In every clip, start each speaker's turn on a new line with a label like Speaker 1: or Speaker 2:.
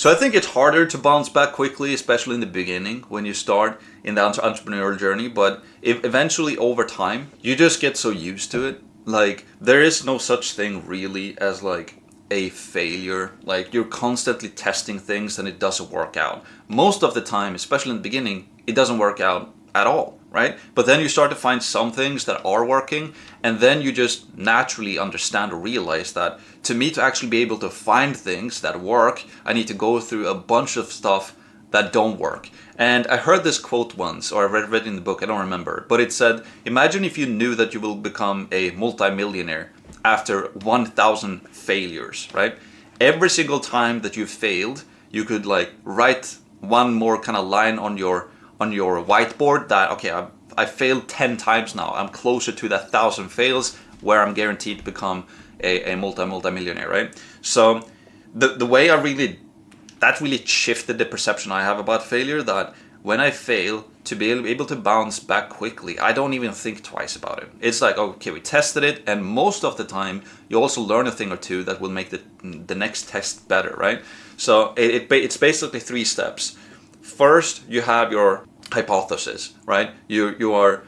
Speaker 1: So I think it's harder to bounce back quickly, especially in the beginning when you start in the entrepreneurial journey. But if eventually over time, you just get so used to it. Like there is no such thing really as like a failure. Like you're constantly testing things and it doesn't work out. Most of the time, especially in the beginning, it doesn't work out at all, right? But then you start to find some things that are working, and then you just naturally understand or realize that to me to actually be able to find things that work, I need to go through a bunch of stuff that don't work. And I heard this quote once, or I read it in the book, I don't remember, but it said, imagine if you knew that you will become a multimillionaire after 1,000 failures, right? Every single time that you failed, you could like write one more kind of line on your whiteboard that, okay, I failed 10 times now. I'm closer to that 1,000 fails where I'm guaranteed to become a multi-millionaire, right? So the way that really shifted the perception I have about failure, that when I fail, to be able to bounce back quickly, I don't even think twice about it. It's like, okay, we tested it, and most of the time, you also learn a thing or two that will make the next test better, right? So it's basically 3 steps. First, you have your hypothesis, right? You're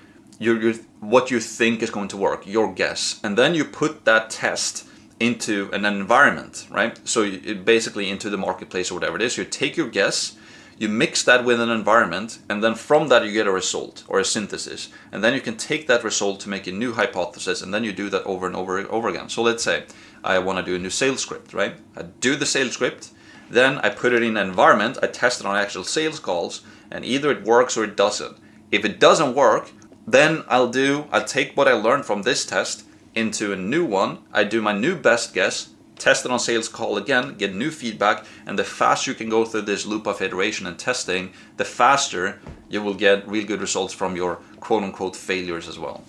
Speaker 1: what you think is going to work, your guess, and then you put that test into an environment, right? So basically into the marketplace or whatever it is. You take your guess, you mix that with an environment, and then from that you get a result or a synthesis, and then you can take that result to make a new hypothesis, and then you do that over and over again. So let's say I want to do a new sales script, right? I do the sales script, then I put it in an environment, I test it on actual sales calls, and either it works or it doesn't. If it doesn't work, then I'll take what I learned from this test into a new one. I do my new best guess, test it on sales call again, get new feedback, and the faster you can go through this loop of iteration and testing, the faster you will get real good results from your quote unquote failures as well.